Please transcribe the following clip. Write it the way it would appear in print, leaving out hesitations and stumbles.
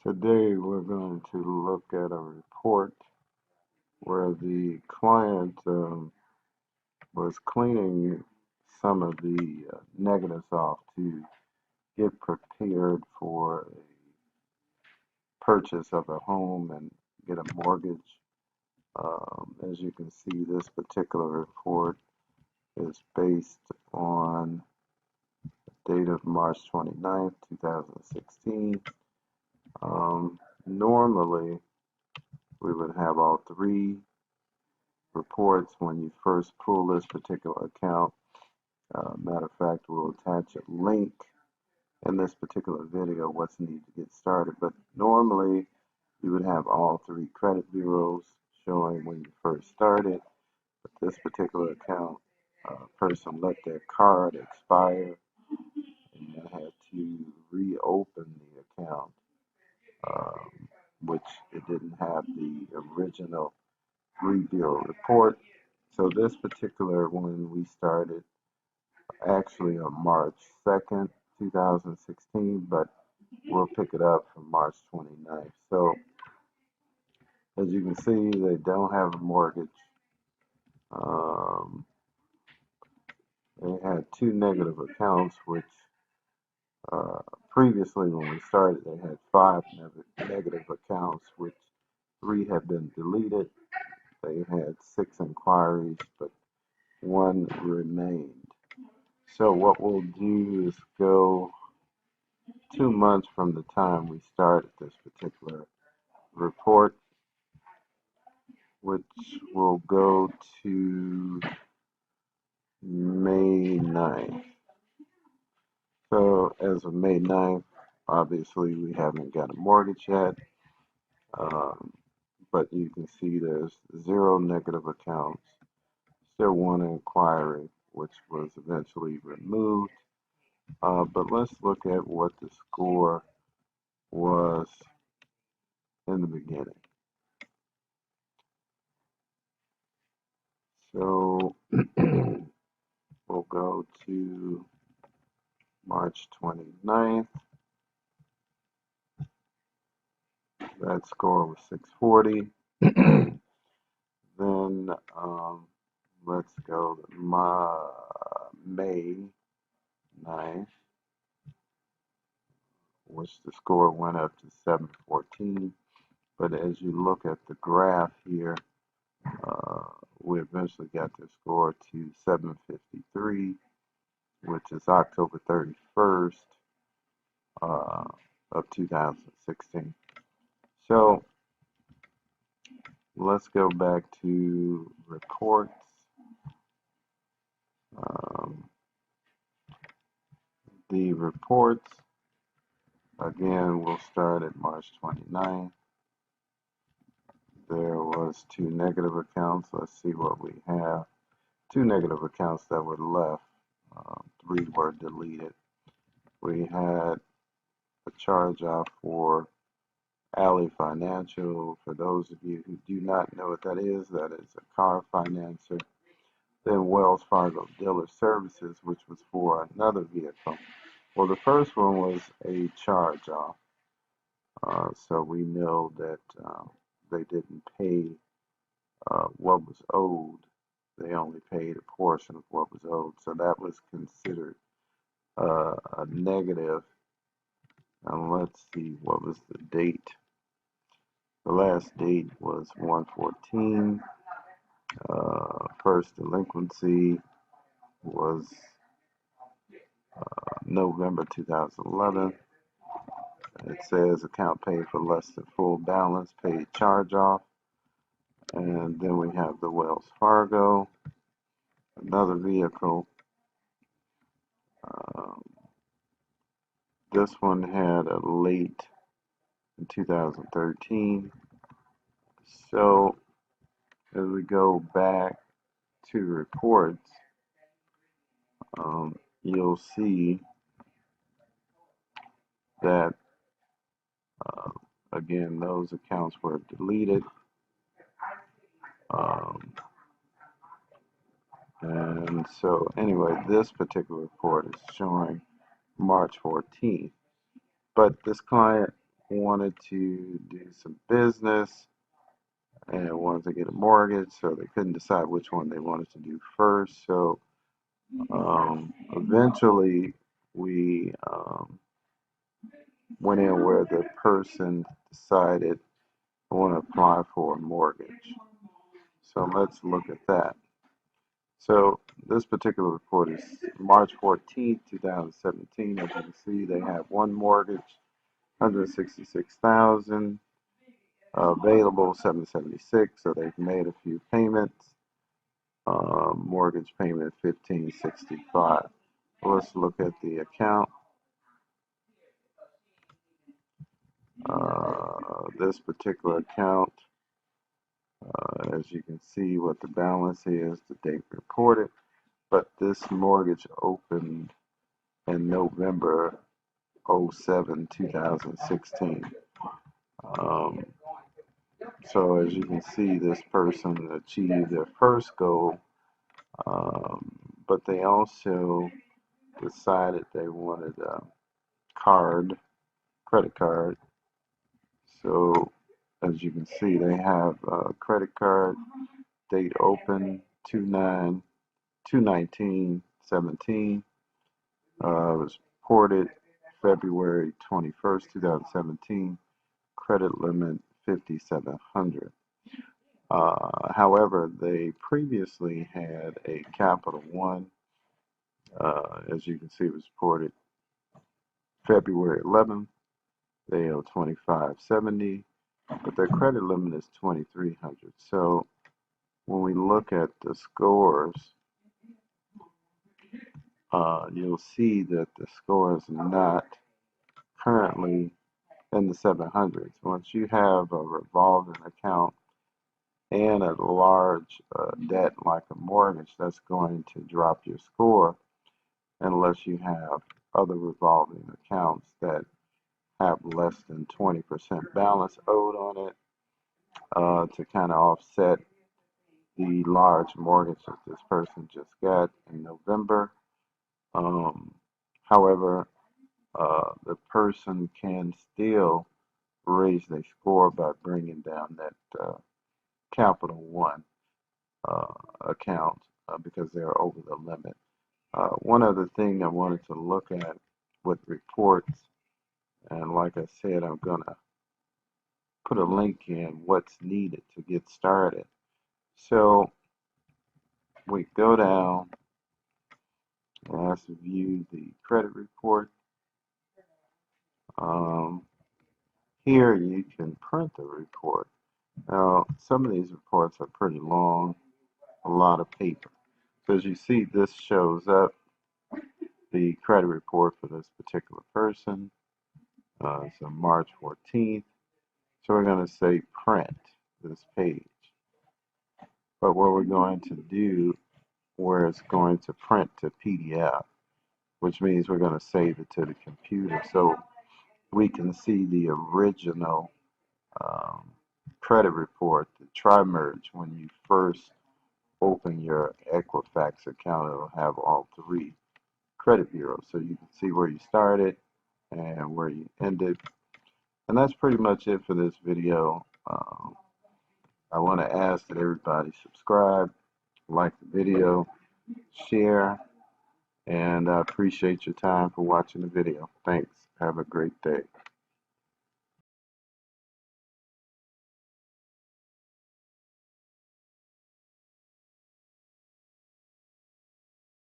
Today we're going to look at a report where the client was cleaning some of the negatives off to get prepared for a purchase of a home and get a mortgage. As you can see, this particular report is based on the date of March 29th, 2016. Normally, we would have all three reports when you first pull this particular account. Matter of fact, we'll attach a link in this particular video what's needed to get started. But normally, you would have all three credit bureaus showing when you first started. But this particular account, person let their card expire and they had to reopen the account, which it didn't have the original three-bureau report. So this particular one we started actually on March 2nd, 2016, but we'll pick it up from March 29th. So as you can see, they don't have a mortgage. They had two negative accounts, which previously when we started, they had five negative accounts, which three have been deleted. They had 6 inquiries, but one remained. So what we'll do is go 2 months from the time we started this particular report, which will go to May 9th. So as of May 9th, obviously we haven't got a mortgage yet, but you can see there's 0 negative accounts, still 1 inquiry, which was eventually removed. But let's look at what the score was in the beginning. So we'll go to March 29th. That score was 640. Then let's go to May 9th, which the score went up to 714. But as you look at the graph here, we eventually got the score to 753, which is October 31st of 2016. So let's go back to reports. The reports, again, will start at March 29th. There was 2 negative accounts. Let's see what we have. 2 negative accounts that were left. 3 were deleted. We had a charge-off for Alley Financial. For those of you who do not know what that is a car financer. Then Wells Fargo Dealer Services, which was for another vehicle. Well, the first one was a charge-off. So we know that they didn't pay what was owed. They only paid a portion of what was owed. So that was considered a negative. And let's see, what was the date? The last date was 1/14. First delinquency was November 2011. It says account paid for less than full balance, paid charge off. And then we have the Wells Fargo, another vehicle. This one had a late in 2013. So as we go back to reports, you'll see that again, those accounts were deleted. And so anyway, this particular report is showing March 14th. But this client wanted to do some business and wanted to get a mortgage, so they couldn't decide which one they wanted to do first. So eventually we went in where the person decided I want to apply for a mortgage. So let's look at that. So this particular report is March 14th, 2017. As you can see, they have one mortgage, 166,000, available 776. So they've made a few payments. Mortgage payment 1565. Let's look at the account. This particular account, as you can see what the balance is, the date reported, but this mortgage opened in November 07, 2016. So as you can see, this person achieved their first goal, but they also decided they wanted a credit card. So as you can see, they have a credit card, date open 2/19/17. Was reported February 21st, 2017. Credit limit 5,700. However, they previously had a Capital One. As you can see, it was reported February 11th. They owe 2,570, but their credit limit is 2,300. So when we look at the scores, you'll see that the score is not currently in the 700s. Once you have a revolving account and a large debt like a mortgage, that's going to drop your score unless you have other revolving accounts that have less than 20% balance owed on it to kind of offset the large mortgage that this person just got in November. However, the person can still raise their score by bringing down that Capital One account because they're over the limit. One other thing I wanted to look at with reports, and like I said, I'm going to put a link in what's needed to get started. So we go down and let's view the credit report. Here you can print the report. Now, some of these reports are pretty long, a lot of paper. So as you see, this shows up the credit report for this particular person. So March 14th. So we're going to say print this page. But what we're going to do, where it's going to print to PDF, which means we're going to save it to the computer so we can see the original credit report, the tri-merge. When you first open your Equifax account, it'll have all three credit bureaus, so you can see where you started and where you ended. And that's pretty much it for this video. I want to ask that everybody subscribe, like the video, share, and I appreciate your time for watching the video. Thanks. Have a great day.